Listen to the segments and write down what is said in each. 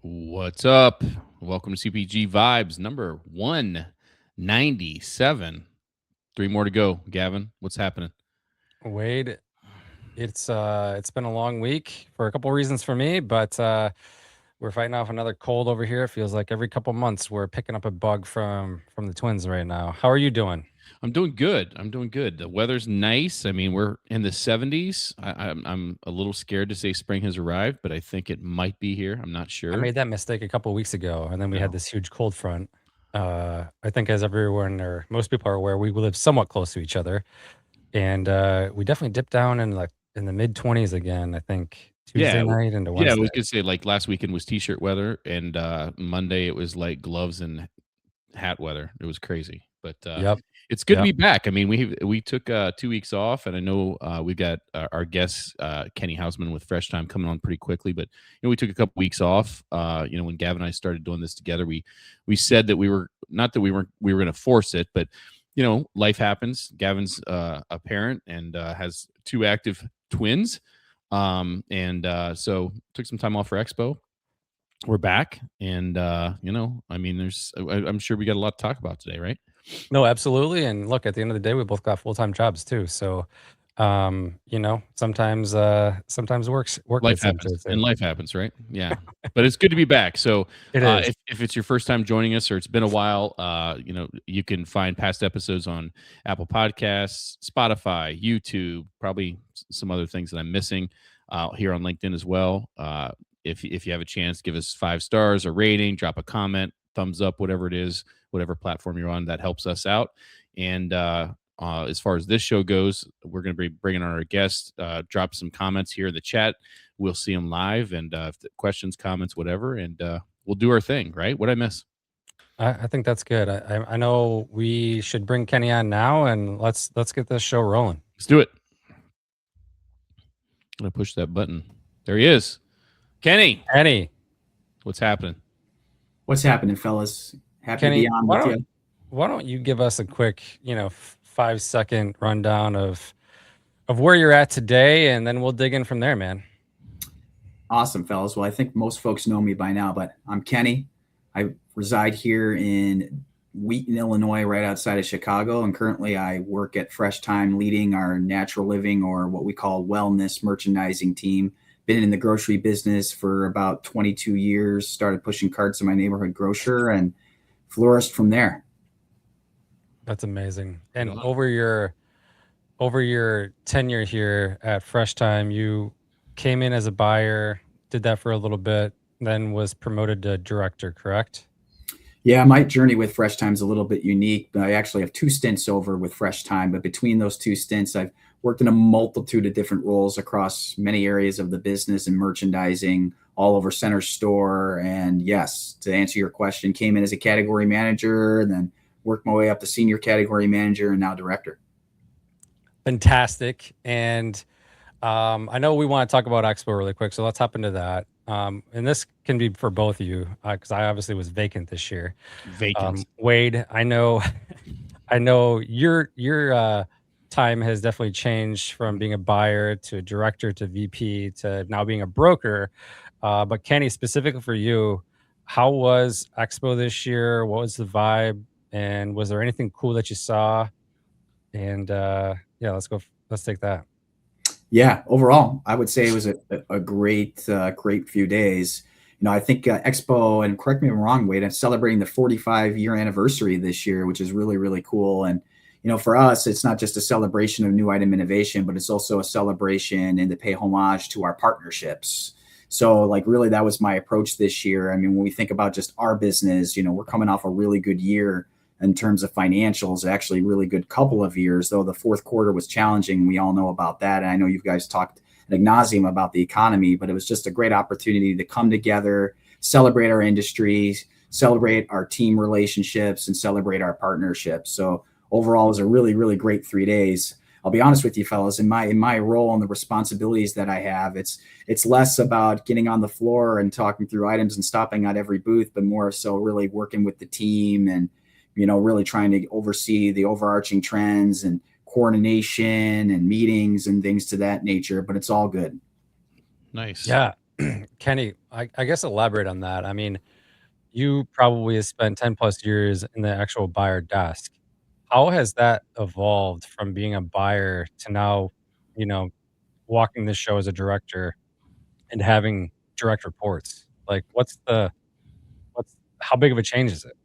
What's up? Welcome to CPG Vibes number 197. Three more to go. Gavin, what's happening? Wade, it's been a long week for a couple reasons for me, but we're fighting off another cold over here. It feels like every couple months we're picking up a bug from the twins right now. How are you doing? I'm doing good. I'm doing good. The weather's nice. I mean, we're in the 70s. I'm a little scared to say spring has arrived, but I think it might be here. I'm not I sure. made that mistake a couple weeks ago, and then we had No. this huge cold front. I think as everyone or most people are aware, we live somewhat close to each other, and we definitely dipped down in the mid 20s again. I think Tuesday Yeah. night into Yeah, I Wednesday. was gonna say like last weekend was t-shirt weather, and Monday it was like gloves and hat weather. It was crazy, but Yep, it's good to yep. be back. I mean, we took 2 weeks off, and I know we got our guest Kenny Hausmann with Fresh Time coming on pretty quickly. But we took a couple weeks off. When Gavin and I started doing this together, we said that we were not that we were going to force it, but life happens. Gavin's a parent and has two active twins, and so took some time off for Expo. We're back, and I mean, I'm sure we got a lot to talk about today, right? No, absolutely. And look, at the end of the day, we both got full-time jobs too. So, sometimes work Life gets into happens, it too. and life happens, right? Yeah, but it's good to be back. So, It is. if it's your first time joining us or it's been a while, you can find past episodes on Apple Podcasts, Spotify, YouTube, probably some other things that I'm missing, here on LinkedIn as well. If you have a chance, give us 5 stars, a rating, drop a comment, thumbs up, whatever it is, whatever platform you're on, that helps us out. And as far as this show goes, we're going to be bringing on our guest. Drop some comments here in the chat. We'll see them live, and if the questions, comments, whatever, and we'll do our thing. Right? What I miss? I think that's good. I know we should bring Kenny on now, and let's get this show rolling. Let's do it. I'm gonna push that button. There he is, Kenny. Kenny, What's happening? What's happening, fellas? Happy to be Kenny, on why with don't you. why don't you give us a quick, 5-second rundown of where you're at today, and then we'll dig in from there, man. Awesome, fellas. Well, I think most folks know me by now, but I'm Kenny. I reside here in Wheaton, Illinois, right outside of Chicago, and currently I work at Fresh Thyme, leading our natural living, or what we call wellness merchandising team. Been in the grocery business for about 22 years. Started pushing carts in my neighborhood grocer and flourished from there. That's amazing. Right And on. over your tenure here at Fresh Time, you came in as a buyer, did that for a little bit, then was promoted to director, correct? Yeah, my journey with Fresh Thyme is a little bit unique. I actually have 2 stints over with Fresh Thyme, but between those 2 stints, I've worked in a multitude of different roles across many areas of the business and merchandising, all over center store. And yes, to answer your question, came in as a category manager, and then worked my way up to senior category manager and now director. Fantastic. And I know we want to talk about Expo really quick, so let's hop into that. And this can be for both of you because I obviously was vacant this year. Vacant. Wade, I know, I know your time has definitely changed from being a buyer to a director to VP to now being a broker. But Kenny, specifically for you, how was Expo this year? What was the vibe? And was there anything cool that you saw? And yeah, let's go. Let's take that. Yeah, overall, I would say it was a great few days. I think Expo, and correct me if I'm wrong, Wade, I'm celebrating the 45-year anniversary this year, which is really, really cool. And, for us, it's not just a celebration of new item innovation, but it's also a celebration and to pay homage to our partnerships. So, like, really, that was my approach this year. I mean, when we think about just our business, we're coming off a really good year in terms of financials, actually really good couple of years, though the fourth quarter was challenging. We all know about that. And I know you guys talked ad nauseum about the economy, but it was just a great opportunity to come together, celebrate our industries, celebrate our team relationships, and celebrate our partnerships. So overall, it was a really, really great 3 days. I'll be honest with you, fellas, in my role and the responsibilities that I have, it's less about getting on the floor and talking through items and stopping at every booth, but more so really working with the team and really trying to oversee the overarching trends and coordination and meetings and things to that nature, but it's all good. Nice. Yeah. Kenny, I guess elaborate on that. I mean, you probably have spent 10 plus years in the actual buyer desk. How has that evolved from being a buyer to now, you know, walking the show as a director and having direct reports? Like, what's how big of a change is it?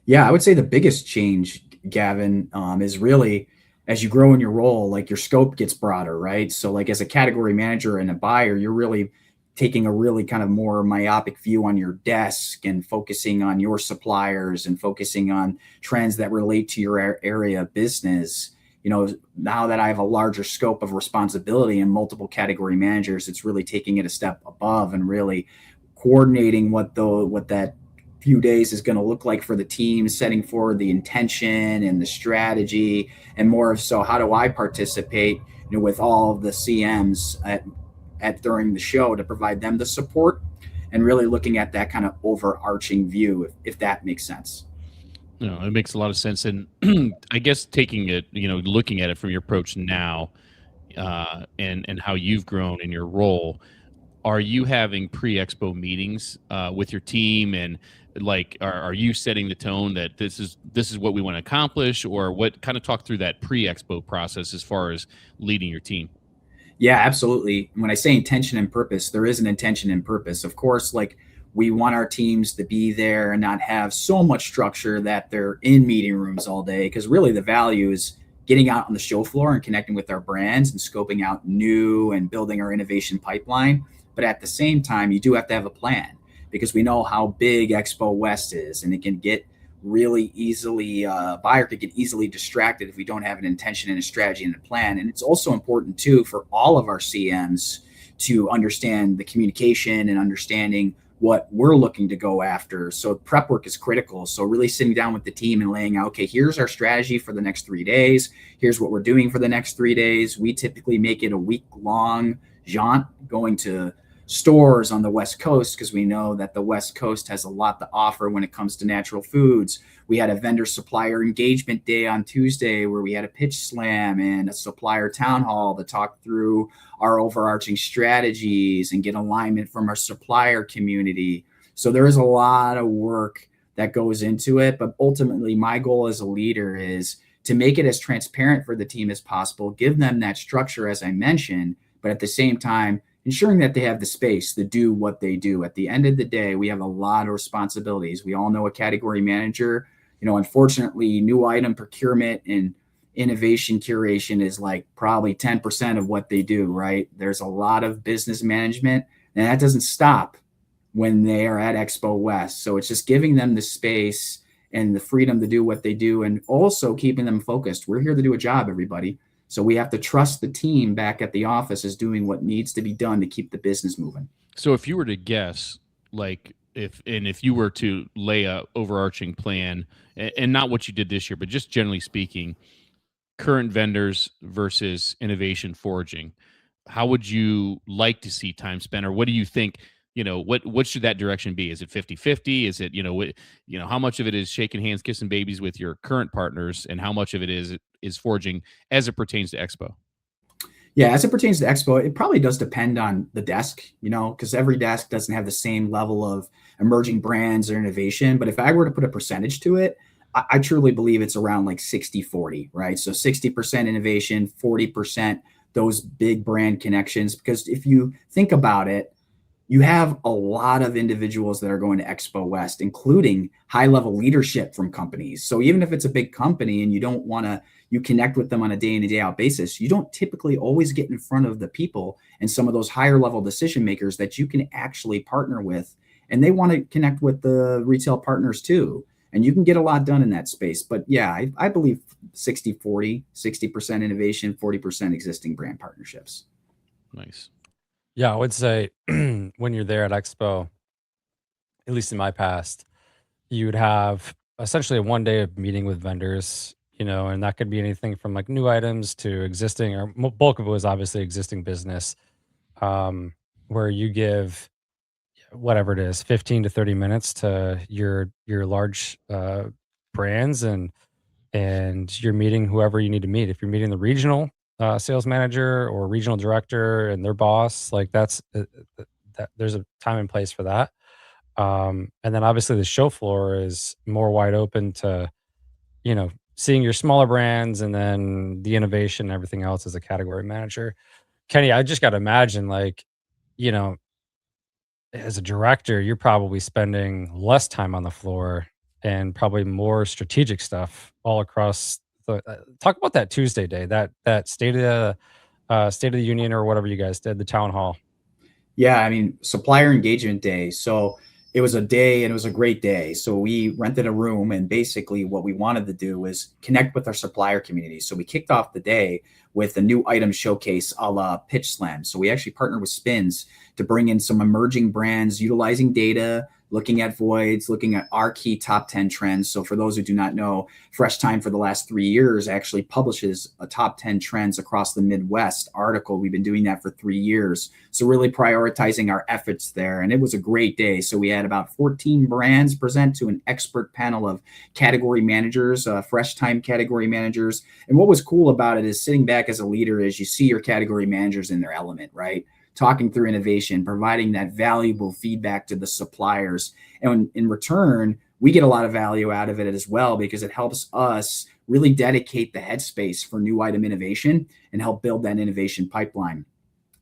Yeah, I would say the biggest change, Gavin, is really as you grow in your role, like your scope gets broader, right? So, like as a category manager and a buyer, you're really taking a really kind of more myopic view on your desk and focusing on your suppliers and focusing on trends that relate to your area of business. Now that I have a larger scope of responsibility and multiple category managers, it's really taking it a step above and really coordinating what that few days is going to look like for the team, setting forward the intention and the strategy, and more of so how do I participate, with all of the CMs at during the show to provide them the support and really looking at that kind of overarching view, if that makes sense. It makes a lot of sense. And I guess taking it, looking at it from your approach now, and how you've grown in your role, are you having pre-expo meetings with your team, and like are you setting the tone that this is what we want to accomplish, or what? Kind of talk through that pre-expo process as far as leading your team. Yeah, absolutely. When I say intention and purpose, there is an intention and purpose. Of course, like we want our teams to be there and not have so much structure that they're in meeting rooms all day. Because really, the value is getting out on the show floor and connecting with our brands and scoping out new and building our innovation pipeline. But at the same time, you do have to have a plan because we know how big Expo West is, and it can get really easily buyer could get easily distracted if we don't have an intention and a strategy and a plan. And it's also important too for all of our CMs to understand the communication and understanding what we're looking to go after. So prep work is critical. So really sitting down with the team and laying out, okay, here's our strategy for the next 3 days. Here's what we're doing for the next 3 days. We typically make it a week long jaunt going to stores on the West Coast because we know that the West Coast has a lot to offer when it comes to natural foods. We had a vendor supplier engagement day on Tuesday where we had a pitch slam and a supplier town hall to talk through our overarching strategies and get alignment from our supplier community. So there is a lot of work that goes into it. But ultimately, my goal as a leader is to make it as transparent for the team as possible, give them that structure, as I mentioned, but at the same time, ensuring that they have the space to do what they do. At the end of the day, we have a lot of responsibilities. We all know a category manager, unfortunately, new item procurement and innovation curation is like probably 10% of what they do, right? There's a lot of business management, and that doesn't stop when they are at Expo West. So it's just giving them the space and the freedom to do what they do and also keeping them focused. We're here to do a job, everybody. So we have to trust the team back at the office is doing what needs to be done to keep the business moving. So if you were to guess, like if you were to lay a overarching plan, and not what you did this year, but just generally speaking, current vendors versus innovation foraging, how would you like to see time spent, or what do you think? What should that direction be? Is it 50-50? Is it, how much of it is shaking hands, kissing babies with your current partners, and how much of it is foraging as it pertains to Expo? Yeah, as it pertains to Expo, it probably does depend on the desk, because every desk doesn't have the same level of emerging brands or innovation. But if I were to put a percentage to it, I truly believe it's around like 60-40, right? So 60% innovation, 40% those big brand connections. Because if you think about it, you have a lot of individuals that are going to Expo West, including high level leadership from companies. So even if it's a big company and you connect with them on a day in and day out basis, you don't typically always get in front of the people and some of those higher level decision makers that you can actually partner with. And they want to connect with the retail partners too. And you can get a lot done in that space. But yeah, I believe 60-40, 60% innovation, 40% existing brand partnerships. Nice. Yeah, I would say when you're there at Expo, at least in my past, you would have essentially a 1 day of meeting with vendors, and that could be anything from like new items to existing, or bulk of it was obviously existing business, where you give whatever it is, 15 to 30 minutes to your large brands, and you're meeting whoever you need to meet. If you're meeting the regional sales manager or regional director and their boss, like that there's a time and place for that. And then obviously the show floor is more wide open to, seeing your smaller brands and then the innovation and everything else as a category manager. Kenny, I just got to imagine, like, you know, as a director, you're probably spending less time on the floor and probably more strategic stuff all across the. Talk about that Tuesday day, that State of the Union or whatever you guys did, the town hall. Yeah, I mean, supplier engagement day. So it was a day and it was a great day. So we rented a room, and basically what we wanted to do was connect with our supplier community. So we kicked off the day with a new item showcase a la Pitch Slam. So we actually partnered with Spins to bring in some emerging brands utilizing data, looking at voids, looking at our key top 10 trends. So for those who do not know, Fresh Thyme for the last 3 years actually publishes a top 10 trends across the Midwest article. We've been doing that for 3 years. So really prioritizing our efforts there. And it was a great day. So we had about 14 brands present to an expert panel of category managers, Fresh Thyme category managers. And what was cool about it is sitting back as a leader is you see your category managers in their element, right? Talking through innovation, providing that valuable feedback to the suppliers. And in return, we get a lot of value out of it as well, because it helps us really dedicate the headspace for new item innovation and help build that innovation pipeline.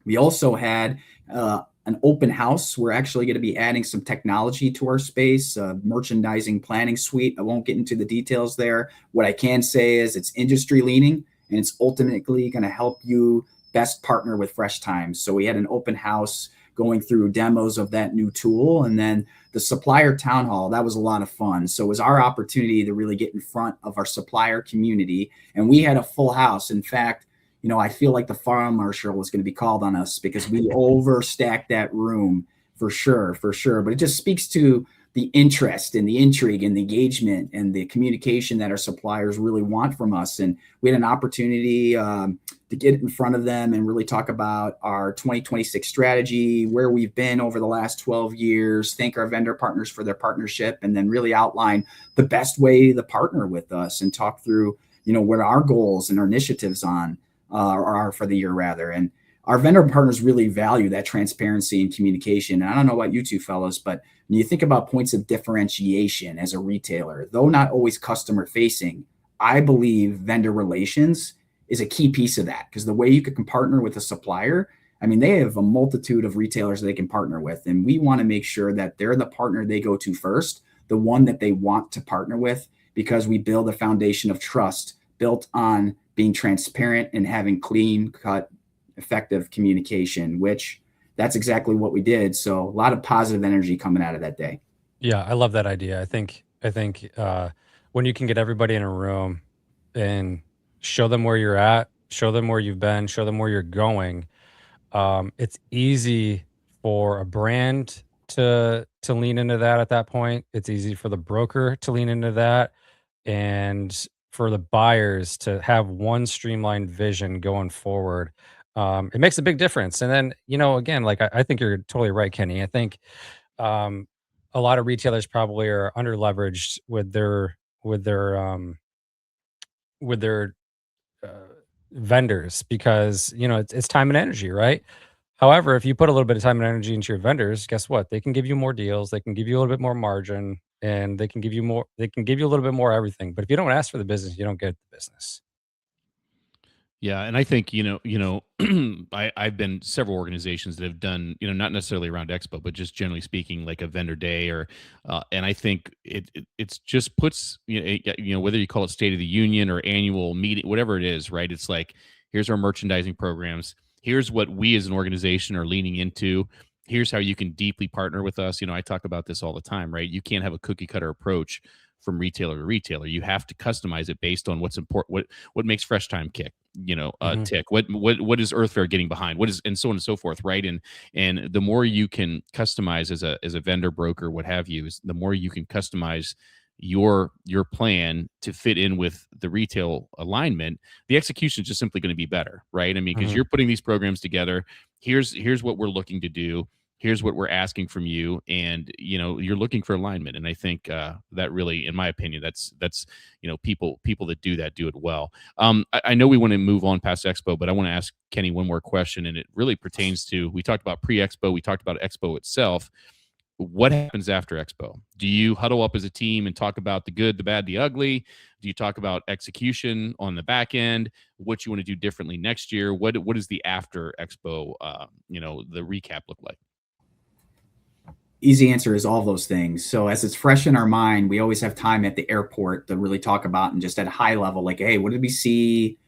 We also had an open house. We're actually going to be adding some technology to our space, merchandising planning suite. I won't get into the details there. What I can say is it's industry leaning, and it's ultimately going to help you best partner with Fresh Thyme. So we had an open house going through demos of that new tool. And then the supplier town hall, that was a lot of fun. So it was our opportunity to really get in front of our supplier community. And we had a full house. In fact, I feel like the fire marshal was going to be called on us because we overstacked that room for sure. But it just speaks to the interest and the intrigue and the engagement and the communication that our suppliers really want from us. And we had an opportunity to get in front of them and really talk about our 2026 strategy, where we've been over the last 12 years, thank our vendor partners for their partnership, and then really outline the best way to partner with us and talk through, what our goals and our initiatives are for the year rather. And our vendor partners really value that transparency and communication. And I don't know about you two fellas, but when you think about points of differentiation as a retailer, though not always customer facing, I believe vendor relations is a key piece of that, because the way you can partner with a supplier, I mean, they have a multitude of retailers they can partner with. And we want to make sure that they're the partner they go to first, the one that they want to partner with, because we build a foundation of trust built on being transparent and having clean cut, effective communication, which that's exactly what we did. So a lot of positive energy coming out of that day. Yeah, I love that idea. I think when you can get everybody in a room and show them where you're at, show them where you've been, show them where you're going, it's easy for a brand to lean into that at that point. It's easy for the broker to lean into that, and for the buyers to have one streamlined vision going forward. It makes a big difference. And then, again, like I think you're totally right, Kenny. I think um, a lot of retailers probably are under leveraged with their uh, vendors, because it's time and energy, right? However, if you put a little bit of time and energy into your vendors, guess what? They can give you more deals, they can give you a little bit more margin, and they can give you more. They can give you a little bit more everything. But if you don't ask for the business, you don't get the business. Yeah, and I think I've been several organizations that have done not necessarily around Expo, but just generally speaking, like a vendor day and I think it's just puts whether you call it State of the Union or annual meeting, whatever it is, right? It's like, here's our merchandising programs, here's what we as an organization are leaning into, here's how you can deeply partner with us. I talk about this all the time, right? You can't have a cookie cutter approach from retailer to retailer. You have to customize it based on what's important, what makes Fresh Thyme Mhm. tick, what is Earth Fare getting behind, what is, and so on and so forth, right? And the more you can customize as a vendor, broker, what have you, is the more you can customize your plan to fit in with the retail alignment. The execution is just simply going to be better, right? I mean, because Mhm. you're putting these programs together. Here's what we're looking to do. here's what we're asking from you, and you're looking for alignment. And I think that really, in my opinion, that's people that do that do it well. I know we want to move on past Expo, but I want to ask Kenny one more question, and it really pertains to, we talked about pre-Expo, we talked about Expo itself. What happens after Expo? Do you huddle up as a team and talk about the good, the bad, the ugly? Do you talk about execution on the back end? What you want to do differently next year? What is the after Expo? The recap look like? Easy answer is all those things. So as it's fresh in our mind, we always have time at the airport to really talk about, and just at a high level, like, hey, what did we see?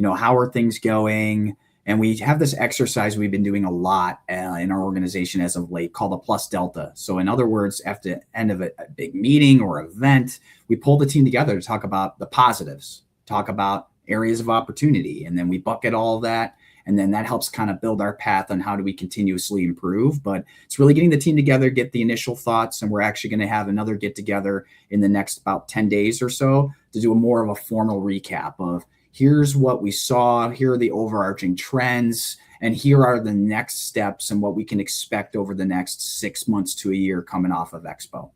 How are things going? And we have this exercise we've been doing a lot in our organization as of late called the plus delta. So in other words, after the end of a big meeting or event, we pull the team together to talk about the positives, talk about areas of opportunity, and then we bucket all of that. And then that helps kind of build our path on how do we continuously improve. But it's really getting the team together, get the initial thoughts. And we're actually going to have another get together in the next about 10 days or so to do a more of a formal recap of, here's what we saw, here are the overarching trends, and here are the next steps and what we can expect over the next 6 months to a year coming off of Expo.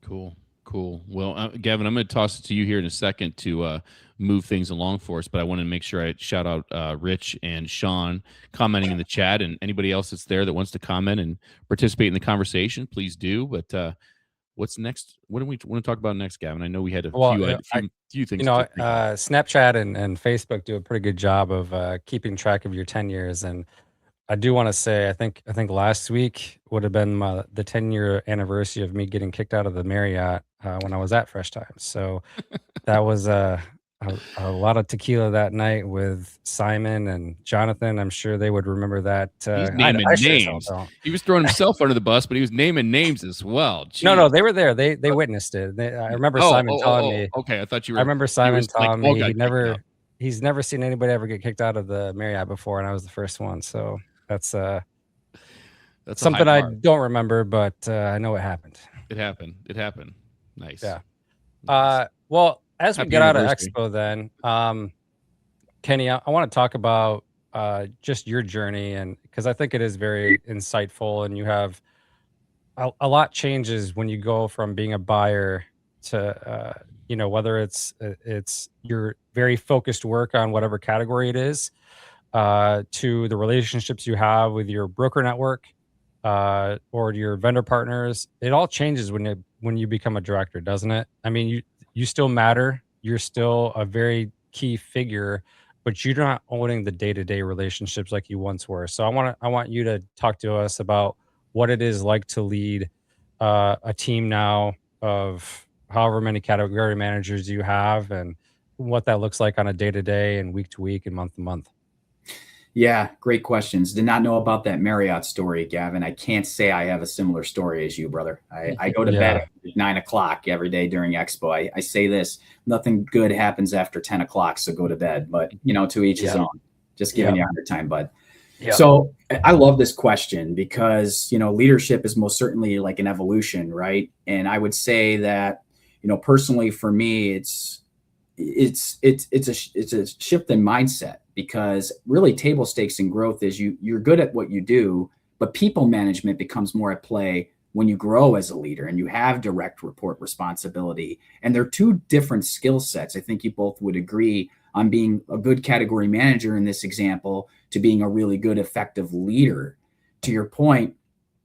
Cool. Well, Gavin, I'm going to toss it to you here in a second to move things along for us, but I want to make sure I shout out Rich and Sean commenting in the chat, and anybody else that's there that wants to comment and participate in the conversation, please do. But what's next? What do we want to talk about next, Gavin? I know we had a few things. Snapchat and Facebook do a pretty good job of keeping track of your 10 years. And I do want to say, I think last week would have been the 10-year anniversary of me getting kicked out of the Marriott when I was at Fresh Thyme. So that was a lot of tequila that night with Simon and Jonathan. I'm sure they would remember that. He's naming names. He was throwing himself under the bus, but he was naming names as well. Jeez. No, they were there. They witnessed it. I remember Simon telling me. Okay, I thought you were. I remember Simon telling me he's never seen anybody ever get kicked out of the Marriott before, and I was the first one. So that's something I don't remember, but I know it happened. It happened. Nice. Yeah. Nice. Well, as we get out of Expo, then, Kenny, I want to talk about just your journey, and because I think it is very insightful, and you have a lot changes when you go from being a buyer to whether it's your very focused work on whatever category it is, to the relationships you have with your broker network or your vendor partners. It all changes when you become a director, doesn't it? I mean, you still matter. You're still a very key figure, but you're not owning the day-to-day relationships like you once were. So I want you to talk to us about what it is like to lead a team now of however many category managers you have, and what that looks like on a day-to-day and week-to-week and month-to-month. Yeah, great questions. Did not know about that Marriott story, Gavin. I can't say I have a similar story as you, brother. I go to bed at 9 o'clock every day during Expo. I say this, nothing good happens after 10 o'clock, so go to bed. But, to each his own. Just giving you a hard time, bud. Yeah. So I love this question because, leadership is most certainly like an evolution, right? And I would say that, personally for me, it's a shift in mindset, because really table stakes in growth is you're good at what you do, but people management becomes more at play when you grow as a leader and you have direct report responsibility. And they're two different skill sets. I think you both would agree on being a good category manager in this example to being a really good, effective leader. To your point,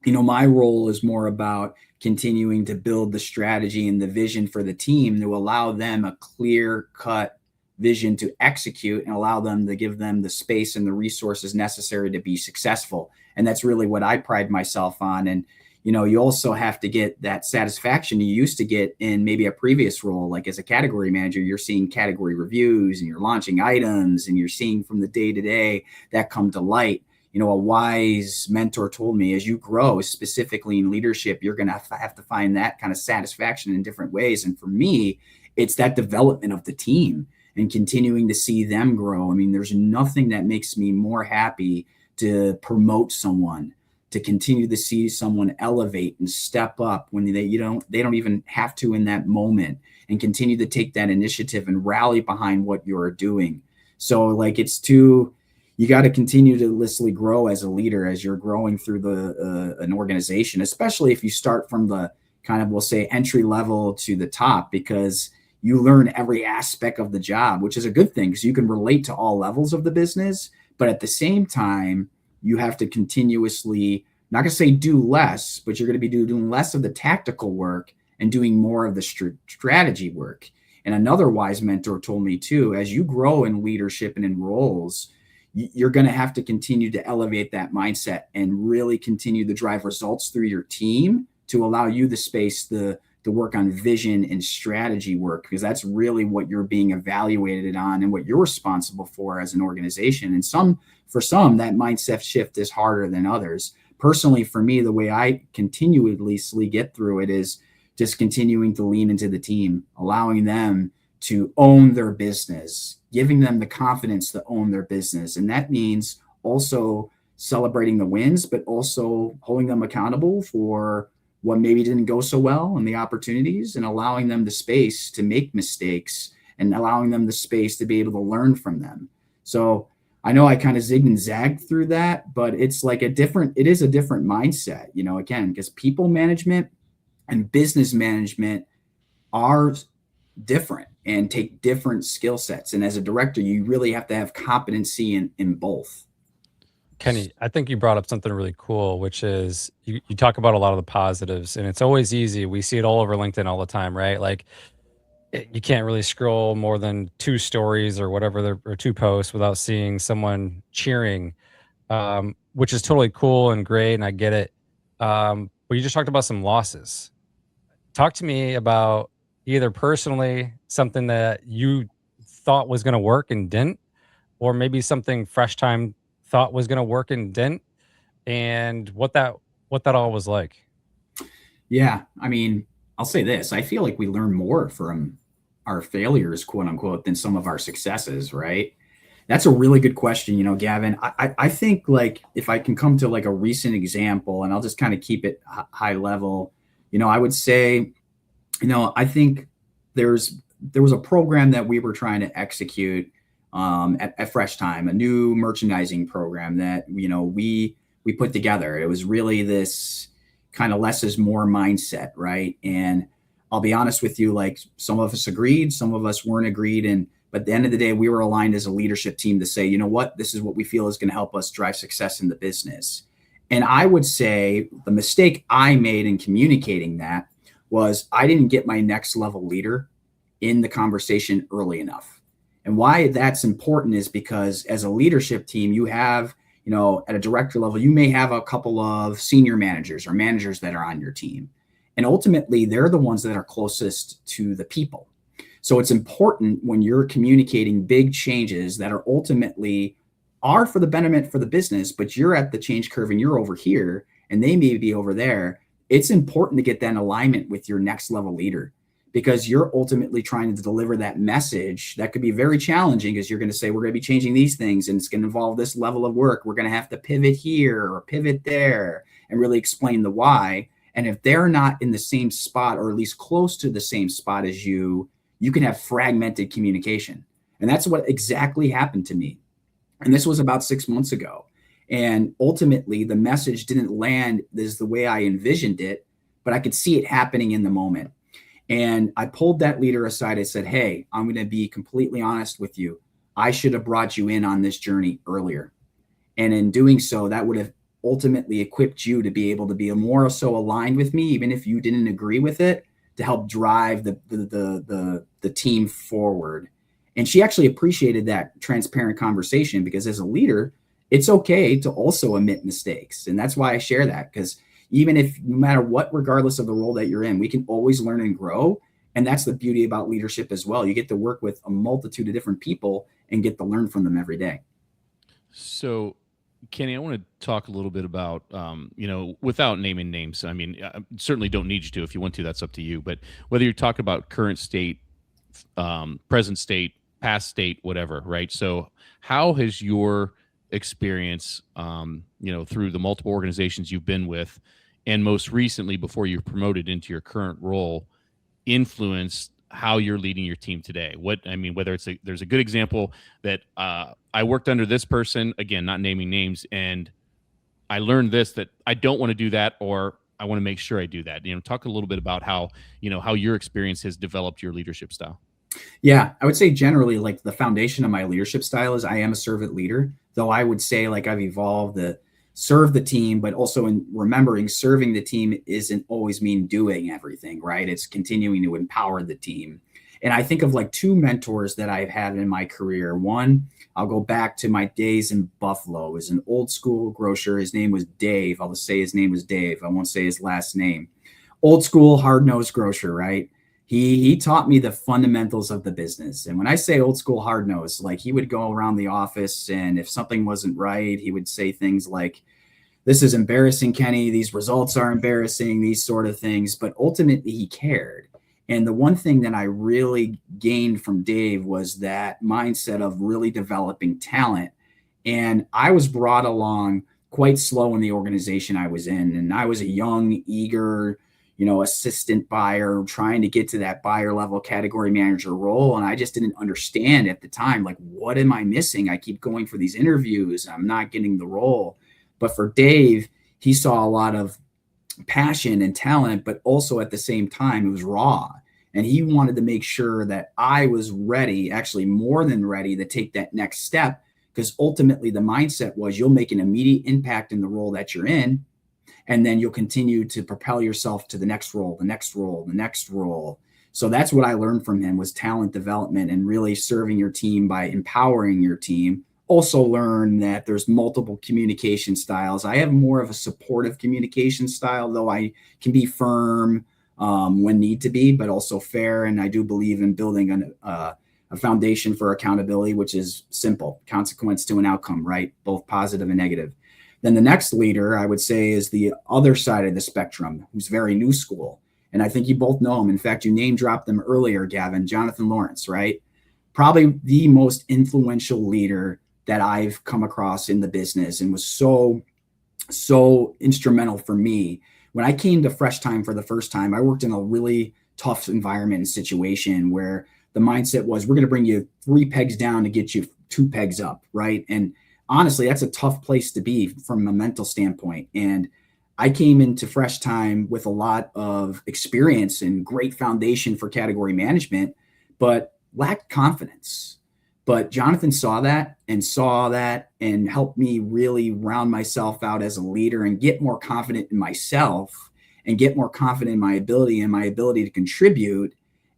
my role is more about continuing to build the strategy and the vision for the team to allow them a clear-cut vision to execute and allow them to give them the space and the resources necessary to be successful. And that's really what I pride myself on. And, you also have to get that satisfaction you used to get in maybe a previous role. Like as a category manager, you're seeing category reviews and you're launching items and you're seeing from the day-to-day that come to light. A wise mentor told me, as you grow, specifically in leadership, you're going to have to find that kind of satisfaction in different ways. And for me, it's that development of the team and continuing to see them grow. I mean, there's nothing that makes me more happy to promote someone, to continue to see someone elevate and step up when they don't even have to in that moment, and continue to take that initiative and rally behind what you're doing. So like it's too, you got to continuously grow as a leader as you're growing through an organization, especially if you start from the kind of, we'll say, entry level to the top, because you learn every aspect of the job, which is a good thing because you can relate to all levels of the business. But at the same time, you have to continuously, not going to say do less, but you're going to be doing less of the tactical work and doing more of the strategy work. And another wise mentor told me too, as you grow in leadership and in roles, you're going to have to continue to elevate that mindset and really continue to drive results through your team to allow you the space to work on vision and strategy work, because that's really what you're being evaluated on and what you're responsible for as an organization. And for some, that mindset shift is harder than others. Personally, for me, the way I continuously get through it is just continuing to lean into the team, allowing them to own their business, giving them the confidence to own their business. And that means also celebrating the wins, but also holding them accountable for what maybe didn't go so well and the opportunities, and allowing them the space to make mistakes and allowing them the space to be able to learn from them. So I know I kind of zigged and zagged through that, but it's like it is a different mindset, again, because people management and business management are different and take different skill sets. And as a director, you really have to have competency in both. Kenny, I think you brought up something really cool, which is you talk about a lot of the positives, and it's always easy. We see it all over LinkedIn all the time, right? Like you can't really scroll more than 2 stories or whatever, or 2 posts without seeing someone cheering, which is totally cool and great, and I get it. But you just talked about some losses. Talk to me about either personally something that you thought was going to work and didn't, or maybe something Fresh Thyme thought was going to work and didn't, and what that all was like. Yeah, I mean, I'll say this: I feel like we learn more from our failures, quote unquote, than some of our successes. Right? That's a really good question, Gavin. I think, like, if I can come to like a recent example, and I'll just kind of keep it high level, I would say, I think there was a program that we were trying to execute at Fresh Thyme, a new merchandising program that we put together. It was really this kind of less is more mindset, right? And I'll be honest with you, like, some of us agreed, some of us weren't agreed, but at the end of the day, we were aligned as a leadership team to say, you know what, this is what we feel is going to help us drive success in the business. And I would say the mistake I made in communicating that was I didn't get my next level leader in the conversation early enough. And why that's important is because as a leadership team, you have, at a director level, you may have a couple of senior managers or managers that are on your team. And ultimately, they're the ones that are closest to the people. So it's important when you're communicating big changes that are ultimately are for the betterment for the business, but you're at the change curve and you're over here and they may be over there. It's important to get that in alignment with your next level leader, because you're ultimately trying to deliver that message that could be very challenging, because you're going to say, we're going to be changing these things and it's going to involve this level of work. We're going to have to pivot here or pivot there and really explain the why. And if they're not in the same spot, or at least close to the same spot as you, you can have fragmented communication. And that's what exactly happened to me. And this was about 6 months ago. And ultimately, the message didn't land as the way I envisioned it, but I could see it happening in the moment. And I pulled that leader aside. I said, hey, I'm going to be completely honest with you. I should have brought you in on this journey earlier. And in doing so, that would have ultimately equipped you to be able to be more so aligned with me, even if you didn't agree with it, to help drive the team forward. And she actually appreciated that transparent conversation, because as a leader, it's okay to also admit mistakes. And that's why I share that, because even if, no matter what, regardless of the role that you're in, we can always learn and grow. And that's the beauty about leadership as well. You get to work with a multitude of different people and get to learn from them every day. So, Kenny, I want to talk a little bit about, without naming names. I mean, I certainly don't need you to. If you want to, that's up to you. But whether you're talking about current state, present state, past state, whatever, right? So how has your experience, through the multiple organizations you've been with, and most recently before you're promoted into your current role, influenced how you're leading your team today. Whether there's a good example that I worked under this person, again, not naming names, and I learned this, that I don't want to do that, or I want to make sure I do that. Talk a little bit about how your experience has developed your leadership style. Yeah, I would say generally, like, the foundation of my leadership style is I am a servant leader, though I would say, like, I've evolved to serve the team, but also in remembering serving the team isn't always mean doing everything, right? It's continuing to empower the team. And I think of like two mentors that I've had in my career. One, I'll go back to my days in Buffalo. It was an old school grocer. His name was Dave. I'll just say his name was Dave. I won't say his last name. Old school, hard-nosed grocer, right? He taught me the fundamentals of the business. And when I say old school, hard-nosed, like, he would go around the office, and if something wasn't right, he would say things like, "This is embarrassing, Kenny. These results are embarrassing," these sort of things. But ultimately, he cared. And the one thing that I really gained from Dave was that mindset of really developing talent. And I was brought along quite slow in the organization I was in. And I was a young, eager, assistant buyer trying to get to that buyer level category manager role. And I just didn't understand at the time, like, what am I missing? I keep going for these interviews. I'm not getting the role. But for Dave, he saw a lot of passion and talent, but also at the same time, it was raw. And he wanted to make sure that I was ready, actually more than ready, to take that next step. Because ultimately the mindset was, you'll make an immediate impact in the role that you're in, and then you'll continue to propel yourself to the next role, the next role, the next role. So that's what I learned from him, was talent development and really serving your team by empowering your team. Also learn that there's multiple communication styles. I have more of a supportive communication style, though I can be firm when need to be, but also fair. And I do believe in building a foundation for accountability, which is simple: consequence to an outcome, right? Both positive and negative. Then the next leader, I would say, is the other side of the spectrum, who's very new school. And I think you both know him. In fact, you name dropped them earlier, Gavin, Jonathan Lawrence, right? Probably the most influential leader that I've come across in the business, and was so instrumental for me. When I came to Fresh Thyme for the first time, I worked in a really tough environment and situation where the mindset was, we're going to bring you 3 pegs down to get you 2 pegs up, right? And honestly, that's a tough place to be from a mental standpoint. And I came into Fresh Thyme with a lot of experience and great foundation for category management, but lacked confidence. But Jonathan saw that and helped me really round myself out as a leader and get more confident in myself and get more confident in my ability to contribute.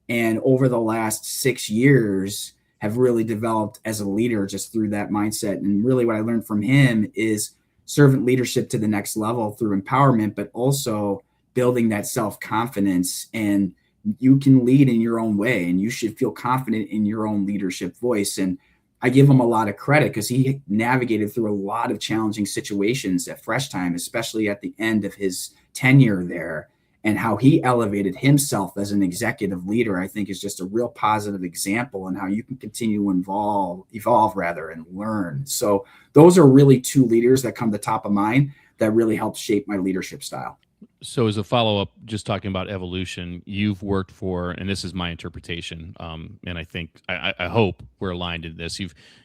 And over the last 6 years, have really developed as a leader just through that mindset. And really what I learned from him is servant leadership to the next level through empowerment, but also building that self-confidence. And you can lead in your own way, and you should feel confident in your own leadership voice. And I give him a lot of credit because he navigated through a lot of challenging situations at Fresh Thyme, especially at the end of his tenure there. And how he elevated himself as an executive leader, I think, is just a real positive example on how you can continue to evolve and learn. So those are really 2 leaders that come to top of mind that really helped shape my leadership style. So as a follow-up, just talking about evolution, you've worked for, and this is my interpretation, and I think, I hope we're aligned in this.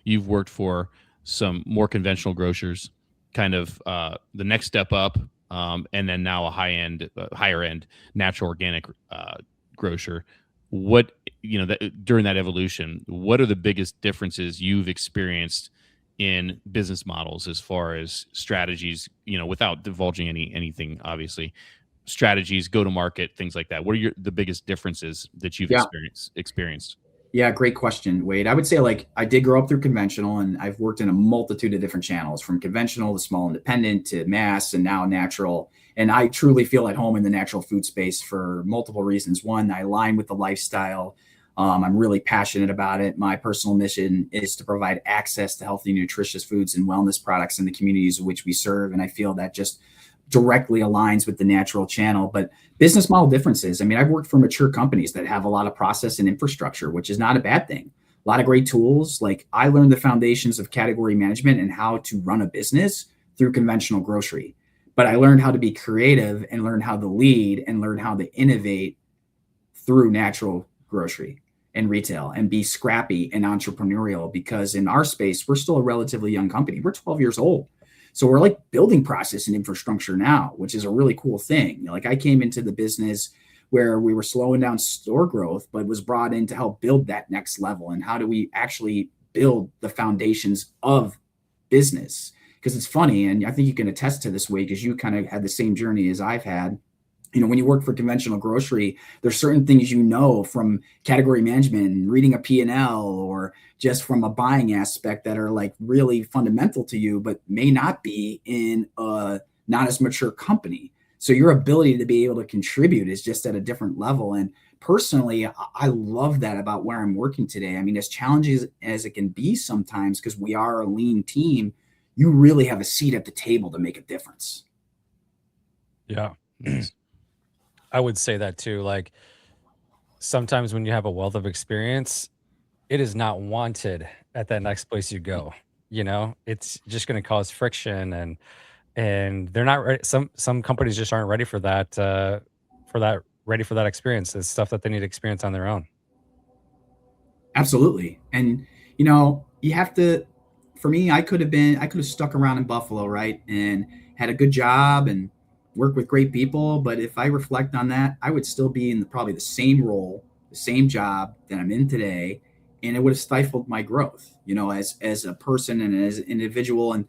You've worked for some more conventional grocers, kind of the next step up, and then now a higher end natural organic grocer. What, during that evolution, what are the biggest differences you've experienced in business models as far as strategies, without divulging anything, obviously, strategies, go to market, things like that? What are the biggest differences that you've experienced? Yeah, great question, Wade. I would say, like, I did grow up through conventional, and I've worked in a multitude of different channels, from conventional to small independent to mass and now natural. And I truly feel at home in the natural food space for multiple reasons. One, I align with the lifestyle. I'm really passionate about it. My personal mission is to provide access to healthy, nutritious foods and wellness products in the communities in which we serve. And I feel that just directly aligns with the natural channel. But business model differences, I mean, I've worked for mature companies that have a lot of process and infrastructure, which is not a bad thing. A lot of great tools. Like, I learned the foundations of category management and how to run a business through conventional grocery. But I learned how to be creative and learn how to lead and learn how to innovate through natural grocery and retail and be scrappy and entrepreneurial, because in our space, we're still a relatively young company. We're 12 years old. So we're like building process and infrastructure now, which is a really cool thing. Like I came into the business where we were slowing down store growth, but was brought in to help build that next level. And how do we actually build the foundations of business? Because it's funny, and I think you can attest to this way because you kind of had the same journey as I've had. When you work for conventional grocery, there's certain things from category management and reading a P&L or just from a buying aspect that are like really fundamental to you, but may not be in a not as mature company. So your ability to be able to contribute is just at a different level. And personally, I love that about where I'm working today. I mean, as challenging as it can be sometimes, because we are a lean team, you really have a seat at the table to make a difference. Yeah. I would say that too. Like sometimes when you have a wealth of experience, it is not wanted at that next place you go. It's just going to cause friction, and they're not ready. Some companies just aren't ready for that. Ready for that experience. It's stuff that they need to experience on their own. Absolutely. And you have to. For me, I could have stuck around in Buffalo, right, and had a good job and work with great people. But if I reflect on that, I would still be in probably the same role, the same job that I'm in today. And it would have stifled my growth, as a person and as an individual. And,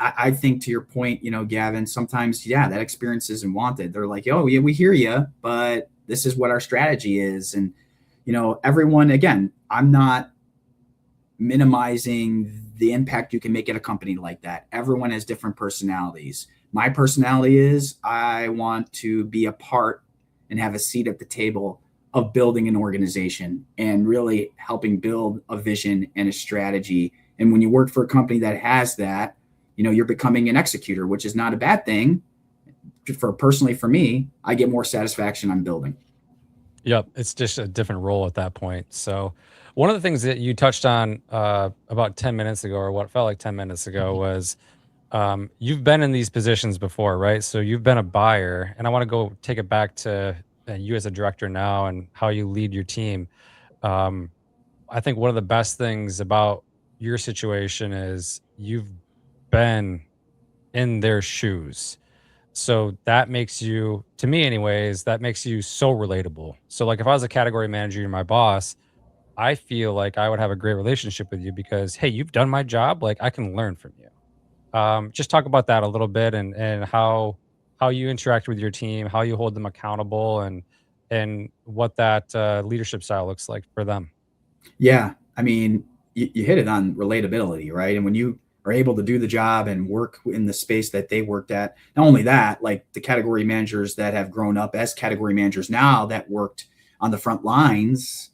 I think to your point, Gavin, sometimes, that experience isn't wanted. They're like, oh, yeah, we hear you, but this is what our strategy is. And, everyone, again, I'm not minimizing the impact you can make at a company like that. Everyone has different personalities. My personality is I want to be a part and have a seat at the table of building an organization and really helping build a vision and a strategy. And when you work for a company that has that, you're becoming an executor, which is not a bad thing. Personally, for me, I get more satisfaction on building. Yep. It's just a different role at that point. So one of the things that you touched on about 10 minutes ago, or what felt like 10 minutes ago, was you've been in these positions before, right? So you've been a buyer, and I want to go take it back to you as a director now and how you lead your team. I think one of the best things about your situation is you've been in their shoes. So that makes you, to me anyways, that makes you so relatable. So like if I was a category manager, you're my boss, I feel like I would have a great relationship with you because, hey, you've done my job. Like I can learn from you. Just talk about that a little bit, and how you interact with your team, how you hold them accountable, and what that leadership style looks like for them. Yeah, I mean, you hit it on relatability, right? And when you are able to do the job and work in the space that they worked at, not only that, like the category managers that have grown up as category managers now that worked on the front lines,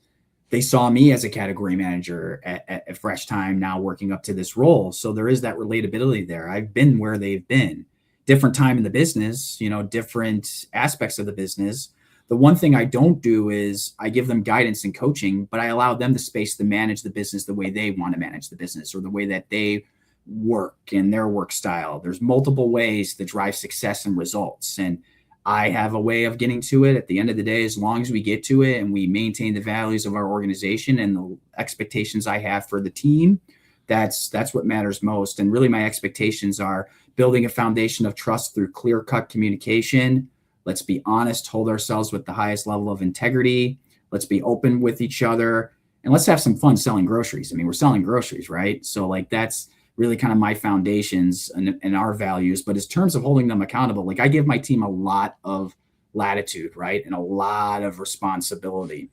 they saw me as a category manager at Fresh Thyme, now working up to this role. So there is that relatability there. I've been where they've been. Different time in the business, different aspects of the business. The one thing I don't do is I give them guidance and coaching, but I allow them the space to manage the business the way they want to manage the business, or the way that they work in their work style. There's multiple ways to drive success and results. And I have a way of getting to it. At the end of the day, as long as we get to it and we maintain the values of our organization and the expectations I have for the team, that's what matters most. And really my expectations are building a foundation of trust through clear-cut communication. Let's be honest, hold ourselves with the highest level of integrity. Let's be open with each other, and let's have some fun selling groceries. I mean, we're selling groceries, right? So like that's really kind of my foundations and our values. But in terms of holding them accountable, like I give my team a lot of latitude, right? And a lot of responsibility.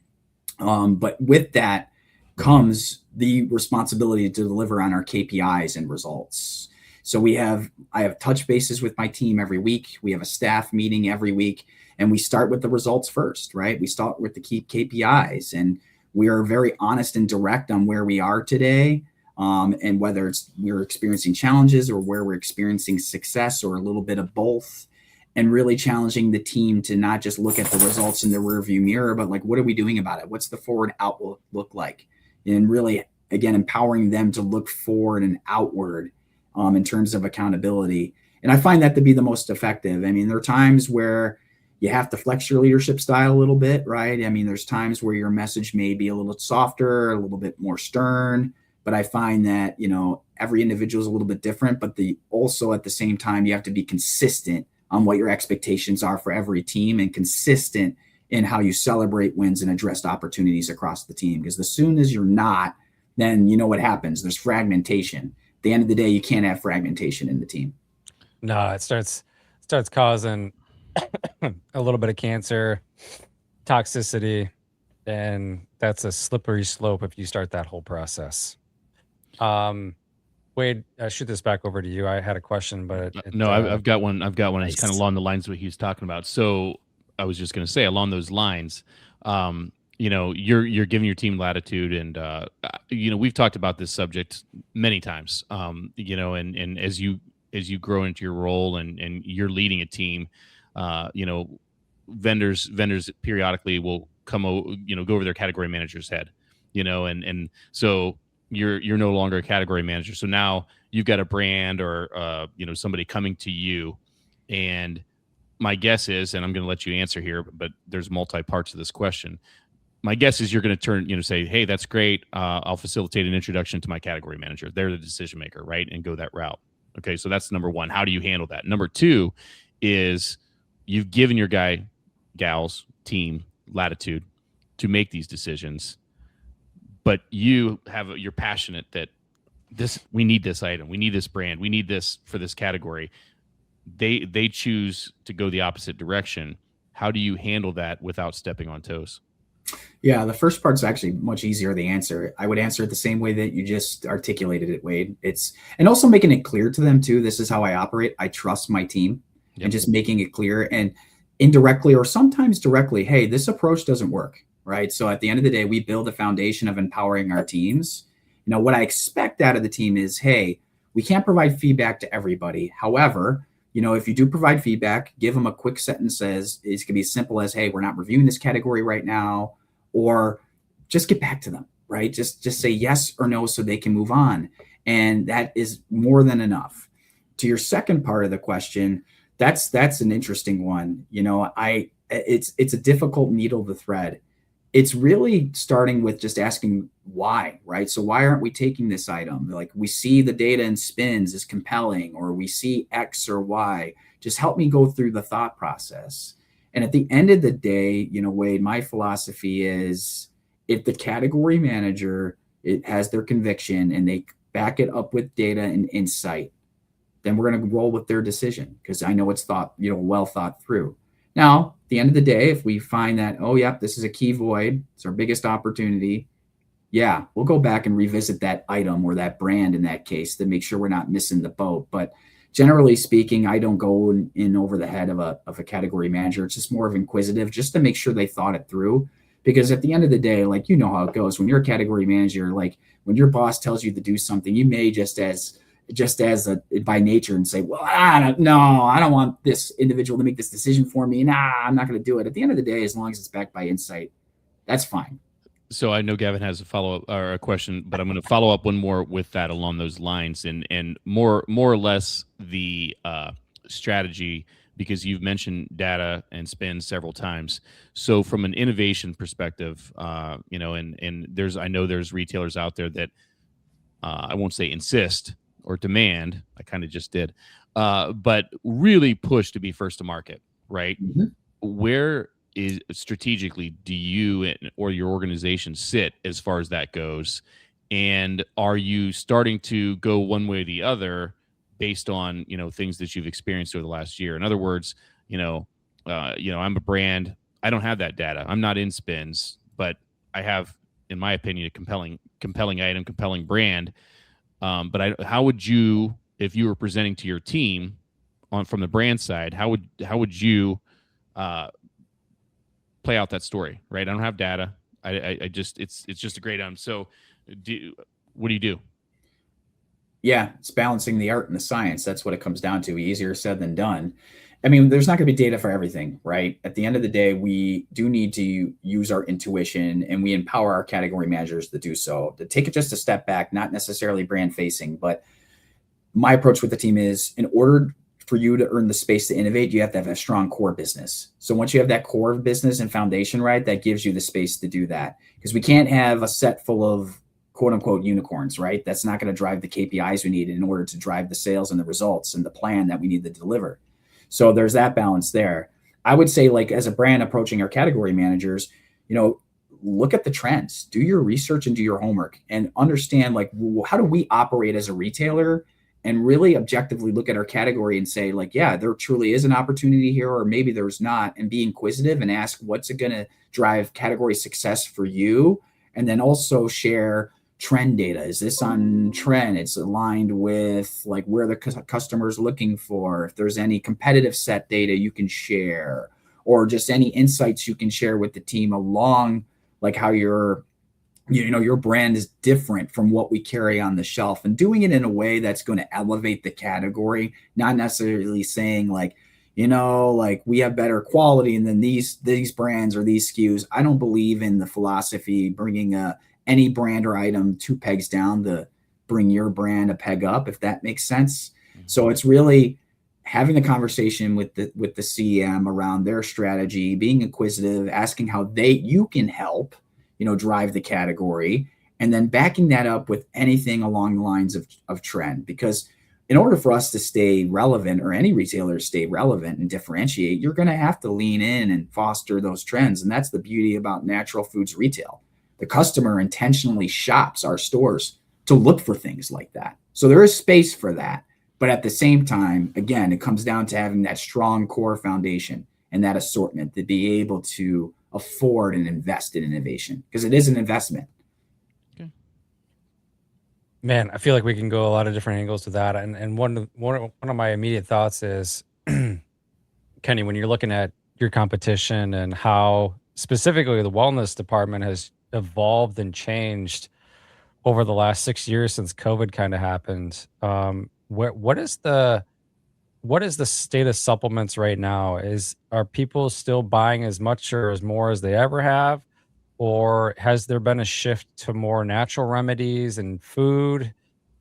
But with that comes the responsibility to deliver on our KPIs and results. So I have touch bases with my team every week. We have a staff meeting every week, and we start with the results first, right? We start with the key KPIs, and we are very honest and direct on where we are today. And whether we're experiencing challenges or where we're experiencing success, or a little bit of both, and really challenging the team to not just look at the results in the rearview mirror, but like, what are we doing about it? What's the forward outlook look like? And really, again, empowering them to look forward and outward in terms of accountability. And I find that to be the most effective. I mean, there are times where, You have to flex your leadership style a little bit, right? I mean, there's times where your message may be a little softer, a little bit more stern, but I find that, every individual is a little bit different, but also at the same time, you have to be consistent on what your expectations are for every team and consistent in how you celebrate wins and address opportunities across the team. Because as soon as you're not, then you know what happens. There's fragmentation. At the end of the day, you can't have fragmentation in the team. No, it starts causing a little bit of cancer, toxicity, and that's a slippery slope if you start that whole process. Wade, shoot this back over to you. I had a question, but No, I've got one. It's Nice. kind of along the lines of what he was talking about. So I was just going to say, along those lines, you're giving your team latitude, and we've talked about this subject many times. And as you grow into your role and you're leading a team, vendors periodically will come go over their category manager's head, and so you're no longer a category manager. So now you've got a brand or somebody coming to you, and my guess is, and I'm going to let you answer here, but there's multi parts of this question. My guess is you're going to say, hey, that's great. I'll facilitate an introduction to my category manager. They're the decision maker, right? And go that route. Okay, so that's number one. How do you handle that? Number two is you've given your gals, team latitude to make these decisions, but you're passionate that we need this item, we need this brand, we need this for this category. They choose to go the opposite direction. How do you handle that without stepping on toes? Yeah, the first part's actually much easier to answer. I would answer it the same way that you just articulated it, Wade. And also making it clear to them too. This is how I operate. I trust my team. Yep. And just making it clear and indirectly or sometimes directly, hey, this approach doesn't work, right? So at the end of the day, we build a foundation of empowering our teams. What I expect out of the team is, hey, we can't provide feedback to everybody. However, if you do provide feedback, give them a quick sentence it can be as simple as, hey, we're not reviewing this category right now, or just get back to them, right? Just say yes or no so they can move on. And that is more than enough. To your second part of the question, that's an interesting one. It's a difficult needle to thread. It's really starting with just asking why, right? So why aren't we taking this item? Like, we see the data in spins is compelling, or we see X or Y. Just help me go through the thought process. And at the end of the day, Wade, my philosophy is, if the category manager has their conviction and they back it up with data and insight, then we're going to roll with their decision, because I know it's well thought through. Now, at the end of the day, if we find that, oh, yep, this is a key void, it's our biggest opportunity, yeah, we'll go back and revisit that item or that brand in that case to make sure we're not missing the boat. But generally speaking, I don't go in over the head of a category manager. It's just more of inquisitive, just to make sure they thought it through. Because at the end of the day, like, how it goes. When you're a category manager, like, when your boss tells you to do something, you may just as by nature and say, well, I don't want this individual to make this decision for me. I'm not going to do it. At the end of the day, as long as it's backed by insight, that's fine. So I know Gavin has a follow-up or a question, but I'm going to follow up one more with that along those lines, and more or less the strategy, because you've mentioned data and spin several times. So from an innovation perspective, and I know there's retailers out there that I won't say insist or demand, I kind of just did, but really push to be first to market, right? Mm-hmm. Where is strategically do you or your organization sit as far as that goes? And are you starting to go one way or the other based on, things that you've experienced over the last year? In other words, I'm a brand. I don't have that data. I'm not in spins, but I have, in my opinion, a compelling item, compelling brand. But how would you, if you were presenting to your team from the brand side, how would you play out that story, right? I don't have data. I just, it's just a great item. So what do you do? Yeah, it's balancing the art and the science. That's what it comes down to. Easier said than done. I mean, there's not going to be data for everything, right? At the end of the day, we do need to use our intuition, and we empower our category managers to do so. To take it just a step back, not necessarily brand facing, but my approach with the team is, in order for you to earn the space to innovate, you have to have a strong core business. So once you have that core business and foundation right, that gives you the space to do that. Because we can't have a set full of quote unquote unicorns, right? That's not going to drive the KPIs we need in order to drive the sales and the results and the plan that we need to deliver. So there's that balance there. I would say, like, as a brand approaching our category managers, look at the trends, do your research and do your homework and understand, like, how do we operate as a retailer, and really objectively look at our category and say, like, yeah, there truly is an opportunity here, or maybe there's not, and be inquisitive and ask what's it going to drive category success for you. And then also share trend data. Is this on trend? It's aligned with like where the customer is looking for. If there's any competitive set data you can share, or just any insights you can share with the team along, like how your brand is different from what we carry on the shelf, and doing it in a way that's going to elevate the category, not necessarily saying like, like we have better quality and then these brands or these SKUs. I don't believe in the philosophy bringing any brand or item 2 pegs down to bring your brand a peg up, if that makes sense. Mm-hmm. So it's really having the conversation with the CM around their strategy, being inquisitive, asking how you can help, drive the category, and then backing that up with anything along the lines of trend. Because in order for us to stay relevant, or any retailer to stay relevant and differentiate, you're going to have to lean in and foster those trends. And that's the beauty about natural foods retail. The customer intentionally shops our stores to look for things like that. So there is space for that. But at the same time, again, it comes down to having that strong core foundation and that assortment to be able to afford and invest in innovation, because it is an investment. Okay. Man, I feel like we can go a lot of different angles to that. And one of my immediate thoughts is, Kenny, when you're looking at your competition and how specifically the wellness department has evolved and changed over the last 6 years since COVID kind of happened, what is the state of supplements right now? Are people still buying as much or as more as they ever have? Or has there been a shift to more natural remedies and food?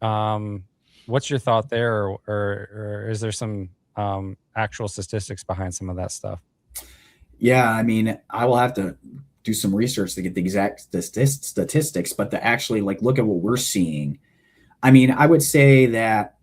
What's your thought there? Or is there some actual statistics behind some of that stuff? Yeah, I mean, I will have to do some research to get the exact statistics, but to actually like look at what we're seeing. I mean, I would say that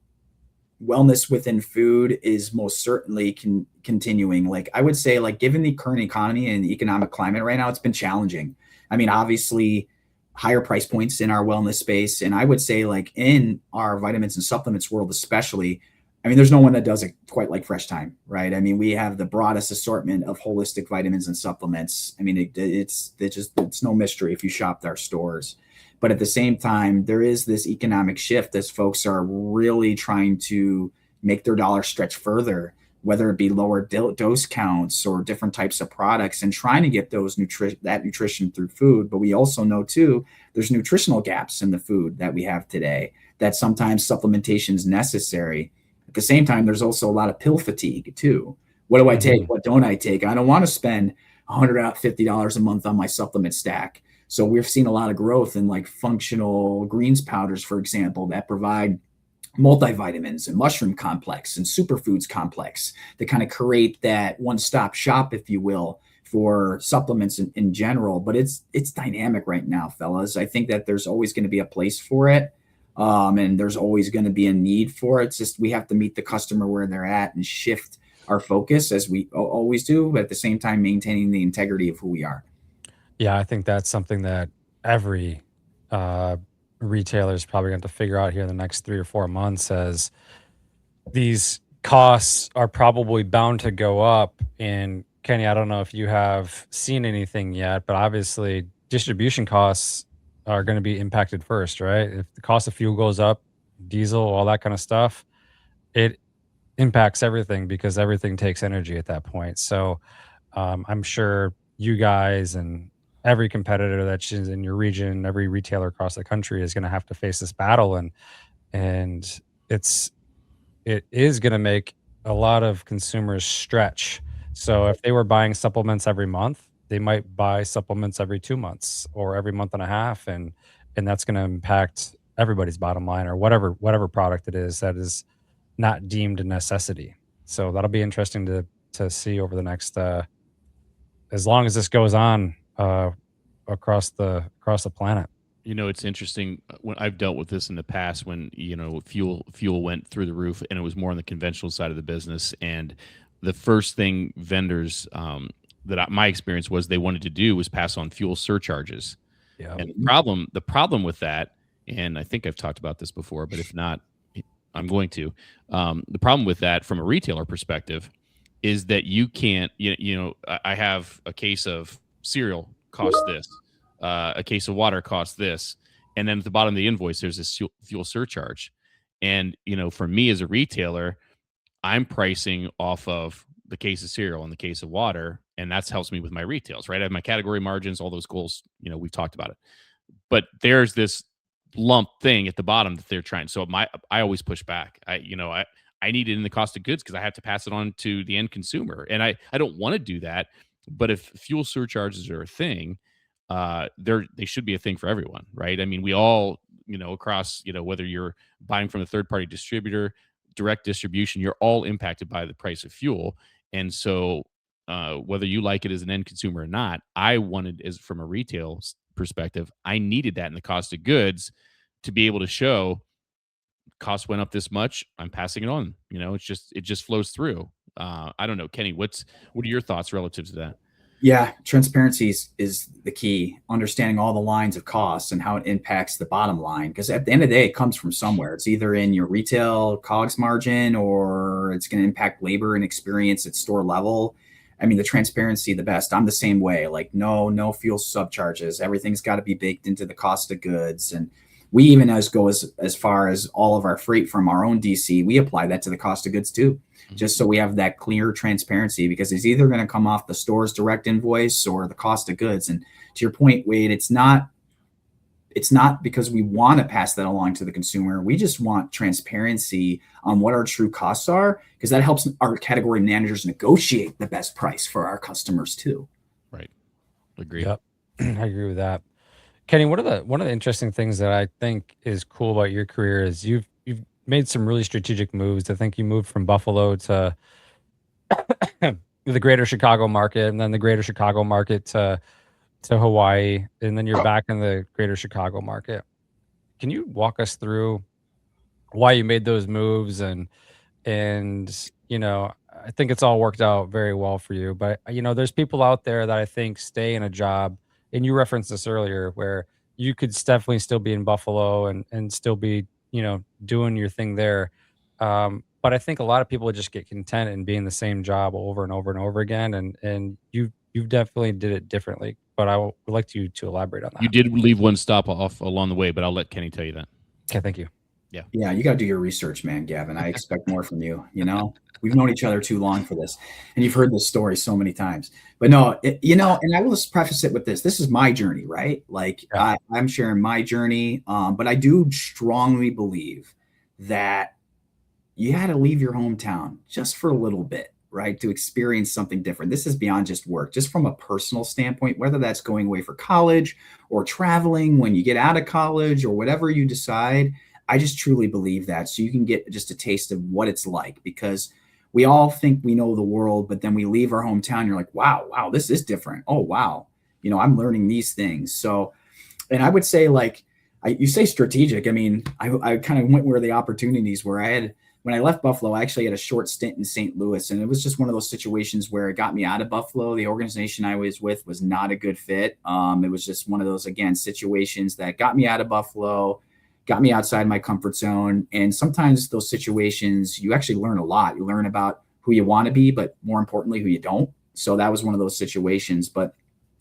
wellness within food is most certainly continuing. Like, I would say, like, given the current economy and the economic climate right now, it's been challenging. I mean, obviously higher price points in our wellness space. And I would say, like, in our vitamins and supplements world, especially, I mean, there's no one that does it quite like Fresh Thyme, right? I mean, we have the broadest assortment of holistic vitamins and supplements. I mean, it's no mystery if you shopped our stores. But at the same time, there is this economic shift as folks are really trying to make their dollar stretch further, whether it be lower dose counts or different types of products, and trying to get those nutrition through food. But we also know too, there's nutritional gaps in the food that we have today, that sometimes supplementation is necessary. At the same time, there's also a lot of pill fatigue too. What do I take? What don't I take? I don't want to spend $150 a month on my supplement stack. So we've seen a lot of growth in like functional greens powders, for example, that provide multivitamins and mushroom complex and superfoods complex to kind of create that one-stop shop, if you will, for supplements in general. But it's dynamic right now, fellas. I think that there's always going to be a place for it. And there's always going to be a need for it. It's just we have to meet the customer where they're at and shift our focus as we always do, but at the same time maintaining the integrity of who we are. Yeah, I think that's something that every retailer is probably going to figure out here in the next 3 or 4 months, as these costs are probably bound to go up. And Kenny, I don't know if you have seen anything yet, but obviously distribution costs are going to be impacted first, right? If the cost of fuel goes up, diesel, all that kind of stuff, it impacts everything because everything takes energy at that point. So I'm sure you guys and every competitor that's in your region, every retailer across the country is going to have to face this battle, and it is going to make a lot of consumers stretch. So if they were buying supplements every month, they might buy supplements every 2 months or every month and a half, and that's going to impact everybody's bottom line, or whatever product it is that is not deemed a necessity. So that'll be interesting to see over the next as long as this goes on across the planet. It's interesting when I've dealt with this in the past when, fuel went through the roof and it was more on the conventional side of the business. And the first thing vendors, my experience was they wanted to do was pass on fuel surcharges. Yeah. And the problem with that, and I think I've talked about this before, but if not, I'm going to. The problem with that from a retailer perspective is that you can't, I have a case of cereal costs this, a case of water costs this, and then at the bottom of the invoice there's this fuel surcharge. And for me as a retailer, I'm pricing off of the case of cereal and the case of water, and that's helps me with my retails, right? I have my category margins, all those goals, we've talked about it. But there's this lump thing at the bottom that they're trying. So I always push back. I need it in the cost of goods because I have to pass it on to the end consumer. And I don't want to do that. But if fuel surcharges are a thing, they should be a thing for everyone, right? I mean, we all, across, whether you're buying from a third party distributor, direct distribution, you're all impacted by the price of fuel. And so whether you like it as an end consumer or not, I wanted, as from a retail perspective, I needed that in the cost of goods to be able to show cost went up this much. I'm passing it on. It just flows through. I don't know, Kenny, what are your thoughts relative to that? Yeah, transparency is the key. Understanding all the lines of costs and how it impacts the bottom line. Because at the end of the day, it comes from somewhere. It's either in your retail COGS margin or it's going to impact labor and experience at store level. I mean, the transparency, the best. I'm the same way. Like, no fuel subcharges. Everything's got to be baked into the cost of goods. And we even go as far as all of our freight from our own DC, we apply that to the cost of goods too, just so we have that clear transparency, because it's either going to come off the store's direct invoice or the cost of goods. And to your point, Wade, it's not because we want to pass that along to the consumer. We just want transparency on what our true costs are, because that helps our category managers negotiate the best price for our customers too. Right. Agree. Yep. I agree with that. Kenny, one of the interesting things that I think is cool about your career is you've made some really strategic moves. I think you moved from Buffalo to the greater Chicago market, and then the greater Chicago market to Hawaii, and then you're back in the greater Chicago market. Can you walk us through why you made those moves? And I think it's all worked out very well for you. But there's people out there that I think stay in a job, and you referenced this earlier, where you could definitely still be in Buffalo and still be doing your thing there. But I think a lot of people just get content in being the same job over and over and over again. And you definitely did it differently. But I would like you to elaborate on that. You did leave one stop off along the way, but I'll let Kenny tell you that. Okay, thank you. Yeah, you got to do your research, man, Gavin. I expect more from you. We've known each other too long for this, and you've heard this story so many times. But no, and I will just preface it with this. This is my journey, right? Like, yeah. I'm sharing my journey, but I do strongly believe that you had to leave your hometown just for a little bit, right, to experience something different. This is beyond just work, just from a personal standpoint, whether that's going away for college or traveling when you get out of college or whatever you decide. I just truly believe that, so you can get just a taste of what it's like, because we all think we know the world, but then we leave our hometown. You're like, wow, this is different. Oh, wow. I'm learning these things. So, and I would say, like, you say strategic. I mean, I kind of went where the opportunities were. When I left Buffalo, I actually had a short stint in St. Louis, and it was just one of those situations where it got me out of Buffalo. The organization I was with was not a good fit. It was just one of those, again, situations that got me out of Buffalo, got me outside my comfort zone. And sometimes those situations, you actually learn a lot. You learn about who you want to be, but more importantly, who you don't. So that was one of those situations. But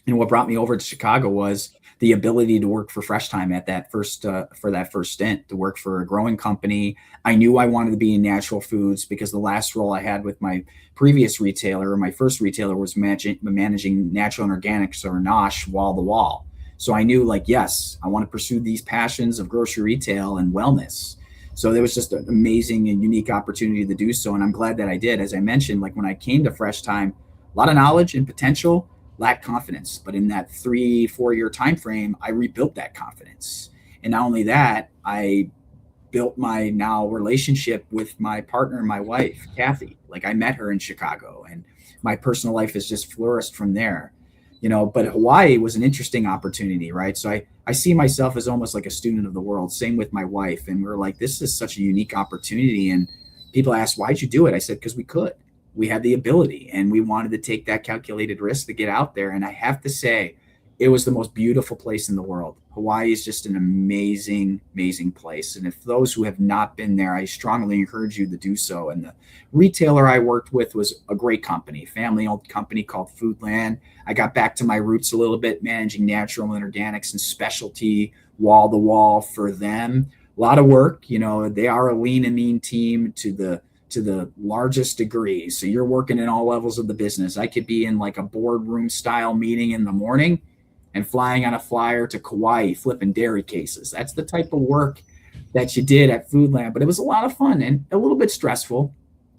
what brought me over to Chicago was the ability to work for Fresh Thyme at that first for that first stint, to work for a growing company. I knew I wanted to be in natural foods, because the last role I had with my previous retailer, my first retailer, was managing natural and organics, or NOSH, wall to wall. So I knew, like, yes, I want to pursue these passions of grocery retail and wellness. So there was just an amazing and unique opportunity to do so. And I'm glad that I did. As I mentioned, like, when I came to Fresh Thyme, a lot of knowledge and potential, lacked confidence. But in that 3-4 year time frame, I rebuilt that confidence. And not only that, I built my now relationship with my partner, my wife, Kathy. Like I met her in Chicago, and my personal life has just flourished from there. But Hawaii was an interesting opportunity, right? So I see myself as almost like a student of the world. Same with my wife. And we're like, this is such a unique opportunity. And people ask, why'd you do it? I said, because we could. We had the ability, and we wanted to take that calculated risk to get out there. And I have to say, it was the most beautiful place in the world. Hawaii is just an amazing, amazing place. And if those who have not been there, I strongly encourage you to do so. And the retailer I worked with was a great company, family-owned company called Foodland. I got back to my roots a little bit, managing natural and organics and specialty wall to wall for them. A lot of work. They are a lean and mean team to the largest degree. So you're working in all levels of the business. I could be in like a boardroom style meeting in the morning and flying on a flyer to Kauai, flipping dairy cases. That's the type of work that you did at Foodland. But it was a lot of fun and a little bit stressful,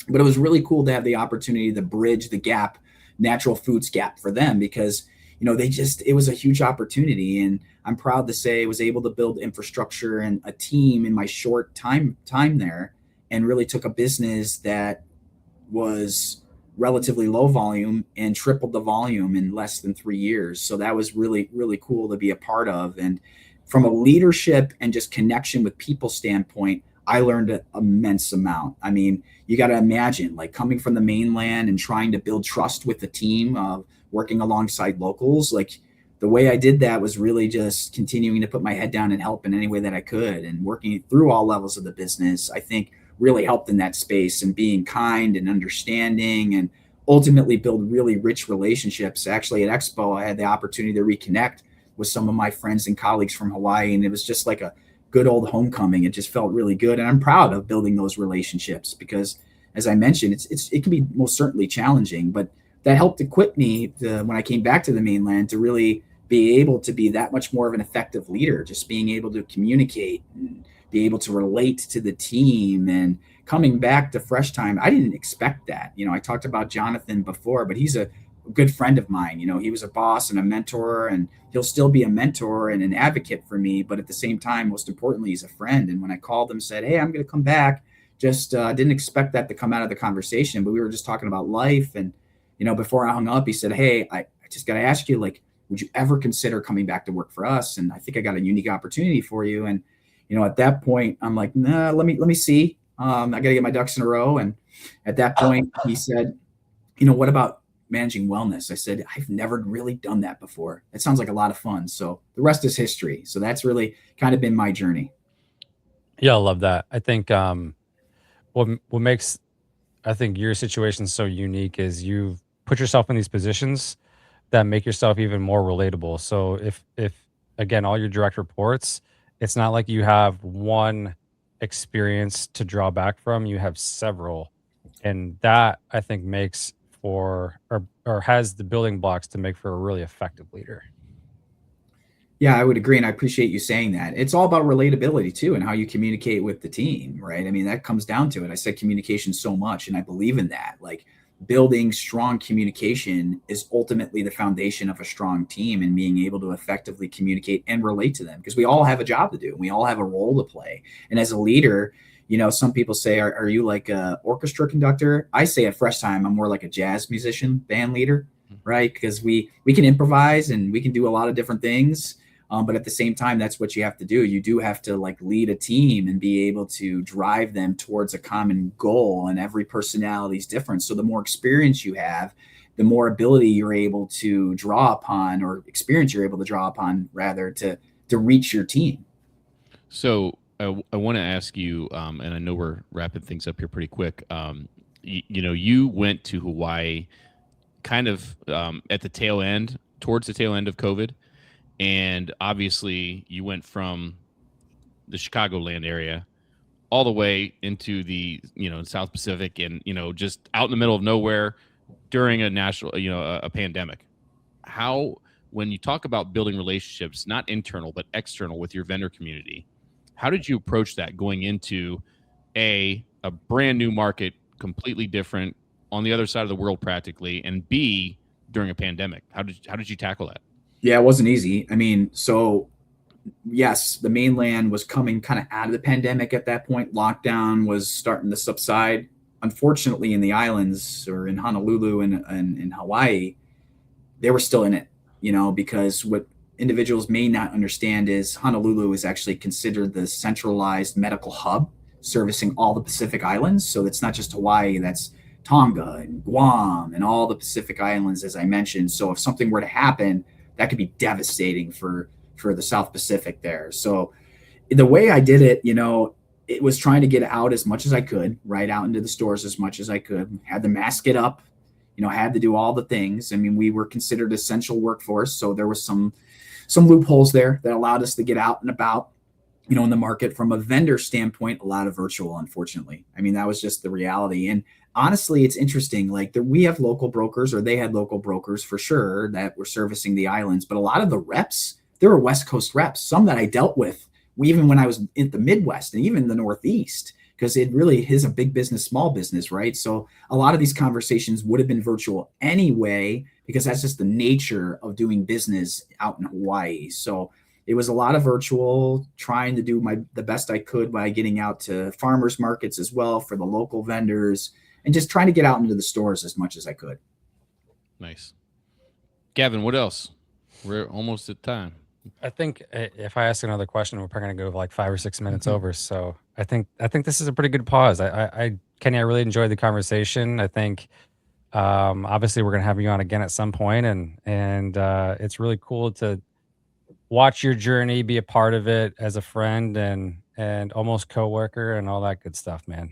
but it was really cool to have the opportunity to bridge the gap, natural foods gap for them, because it was a huge opportunity. And I'm proud to say I was able to build infrastructure and a team in my short time there, and really took a business that was relatively low volume and tripled the volume in less than 3 years. So that was really, really cool to be a part of. And from a leadership and just connection with people standpoint, I learned an immense amount. I mean, you got to imagine like coming from the mainland and trying to build trust with the team of working alongside locals. Like the way I did that was really just continuing to put my head down and help in any way that I could, and working through all levels of the business, I think really helped in that space, and being kind and understanding, and ultimately build really rich relationships. Actually at Expo, I had the opportunity to reconnect with some of my friends and colleagues from Hawaii, and it was just like a good old homecoming. It just felt really good. And I'm proud of building those relationships because, as I mentioned, it can be most certainly challenging, but that helped equip me when I came back to the mainland to really be able to be that much more of an effective leader, just being able to communicate and be able to relate to the team. And coming back to Fresh Thyme, I didn't expect that. I talked about Jonathan before, but he's a good friend of mine. He was a boss and a mentor, and he'll still be a mentor and an advocate for me. But at the same time, most importantly, he's a friend. And when I called him, said, hey, I'm going to come back, just didn't expect that to come out of the conversation, but we were just talking about life. And, before I hung up, he said, hey, I just got to ask you, like, would you ever consider coming back to work for us? And I think I got a unique opportunity for you. And, at that point, I'm like, nah, let me see. I got to get my ducks in a row. And at that point, he said, what about managing wellness? I said, I've never really done that before. It sounds like a lot of fun. So the rest is history. So that's really kind of been my journey. Yeah, I love that. I think what makes your situation so unique is you've put yourself in these positions that make yourself even more relatable. So if again, all your direct reports, it's not like you have one experience to draw back from, you have several. And that I think makes for or has the building blocks to make for a really effective leader. Yeah, I would agree. And I appreciate you saying that. It's all about relatability too, and how you communicate with the team, right? I mean, that comes down to it. I said communication so much, and I believe in that. Like building strong communication is ultimately the foundation of a strong team, and being able to effectively communicate and relate to them, because we all have a job to do. We all have a role to play. And as a leader, some people say, are you like a orchestra conductor? I say at Fresh Thyme, I'm more like a jazz musician, band leader, right? Because we can improvise and we can do a lot of different things. But at the same time, that's what you have to do. You do have to like lead a team and be able to drive them towards a common goal. And every personality is different. So the more experience you have, the more ability you're able to draw upon, or experience you're able to draw upon, rather, to reach your team. So I want to ask you, and I know we're wrapping things up here pretty quick. You went to Hawaii kind of at the tail end, towards the tail end of COVID. And obviously you went from the Chicagoland area all the way into the, South Pacific, and, just out in the middle of nowhere during a national, a pandemic. How, when you talk about building relationships, not internal, but external with your vendor community, how did you approach that going into a brand new market, completely different, on the other side of the world practically, and B, during a pandemic? How did you tackle that? Yeah, it wasn't easy. I mean, so yes, the mainland was coming kind of out of the pandemic at that point. Lockdown was starting to subside. Unfortunately, in the islands or in Honolulu and in Hawaii, they were still in it, because what individuals may not understand is Honolulu is actually considered the centralized medical hub servicing all the Pacific Islands. So it's not just Hawaii, that's Tonga and Guam and all the Pacific Islands, as I mentioned. So if something were to happen, that could be devastating for the South Pacific there. So the way I did it, it was trying to get out as much as I could, right out into the stores as much as I could. Had to mask it up, had to do all the things. I mean, we were considered essential workforce, so there was some loopholes there that allowed us to get out and about, in the market. From a vendor standpoint, a lot of virtual, unfortunately. I mean, that was just the reality. And honestly, it's interesting. Like we have local brokers, or they had local brokers for sure that were servicing the islands, but a lot of the reps, there were West Coast reps, some that I dealt with even when I was in the Midwest and even the Northeast, because it really is a big business, small business, right? So a lot of these conversations would have been virtual anyway, because that's just the nature of doing business out in Hawaii. So it was a lot of virtual, trying to do the best I could by getting out to farmers markets as well for the local vendors, and just trying to get out into the stores as much as I could. Nice. Gavin, what else? We're almost at time. I think if I ask another question, we're probably gonna go like 5 or 6 minutes over. So I think this is a pretty good pause. Kenny, I really enjoyed the conversation. I think obviously we're gonna have you on again at some point, and it's really cool to watch your journey, be a part of it as a friend and almost coworker and all that good stuff, man.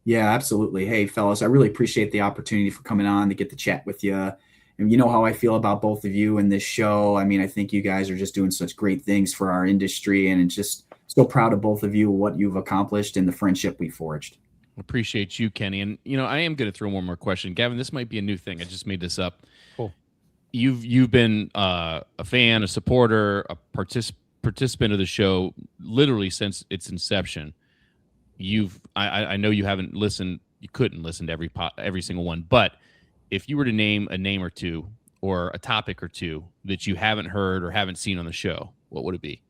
Yeah, absolutely. Hey, fellas, I really appreciate the opportunity for coming on to get to chat with you. And you know how I feel about both of you in this show. I mean, I think you guys are just doing such great things for our industry, and it's just so proud of both of you, what you've accomplished and the friendship we forged. Appreciate you, Kenny. And, I am going to throw one more question. Gavin, this might be a new thing. I just made this up. Cool. You've been a fan, a supporter, a participant of the show literally since its inception. I know you haven't listened. You couldn't listen to every single one, but if you were to name a name or two or a topic or two that you haven't heard or haven't seen on the show, what would it be?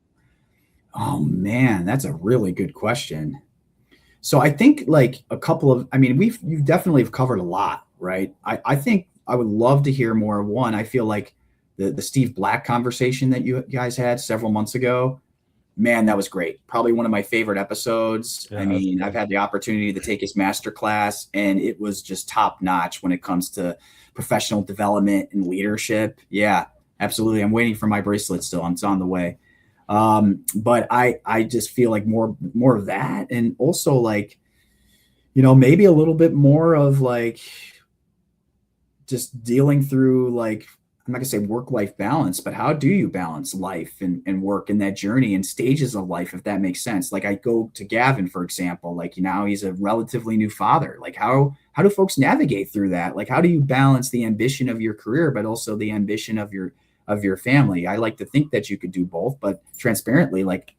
Oh man, that's a really good question. So I think like a couple of, I mean, you definitely have covered a lot, right? I think I would love to hear more. One, I feel like the Steve Black conversation that you guys had several months ago, man, that was great. Probably one of my favorite episodes. Yeah, I mean, I've had the opportunity to take his master class, and it was just top notch when it comes to professional development and leadership. Yeah, absolutely. I'm waiting for my bracelet still. It's on the way. But I just feel like more of that. And also like, maybe a little bit more of like just dealing through like, I'm not gonna say work-life balance, but how do you balance life and work in that journey and stages of life, if that makes sense? Like I go to Gavin, for example, like, he's a relatively new father. Like how do folks navigate through that? Like, how do you balance the ambition of your career, but also the ambition of your family? I like to think that you could do both, but transparently, like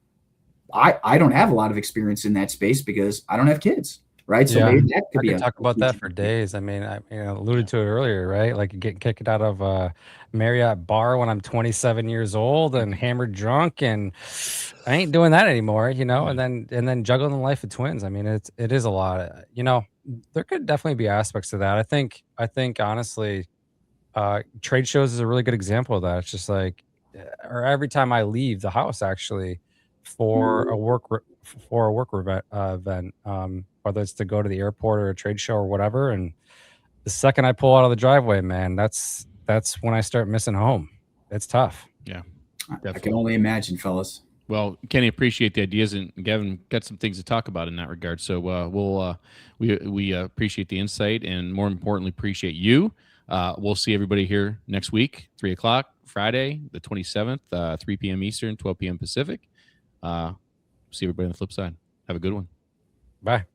I don't have a lot of experience in that space because I don't have kids. Right. So maybe that could I be could talk about that for days. I mean, I alluded to it earlier, right? Like getting kicked out of a Marriott bar when I'm 27 years old and hammered drunk, and I ain't doing that anymore, and then juggling the life of twins. I mean, it is a lot. There could definitely be aspects to that. I think honestly, trade shows is a really good example of that. It's just like, or every time I leave the house, actually, for a work event, whether it's to go to the airport or a trade show or whatever, and the second I pull out of the driveway, man, that's when I start missing home. It's tough. Yeah, definitely. I can only imagine, fellas. Well, Kenny, appreciate the ideas, and Gavin got some things to talk about in that regard. So we appreciate the insight, and more importantly, appreciate you. We'll see everybody here next week, 3:00 Friday, the 27th, 3 p.m. Eastern, 12 p.m. Pacific. See everybody on the flip side. Have a good one. Bye.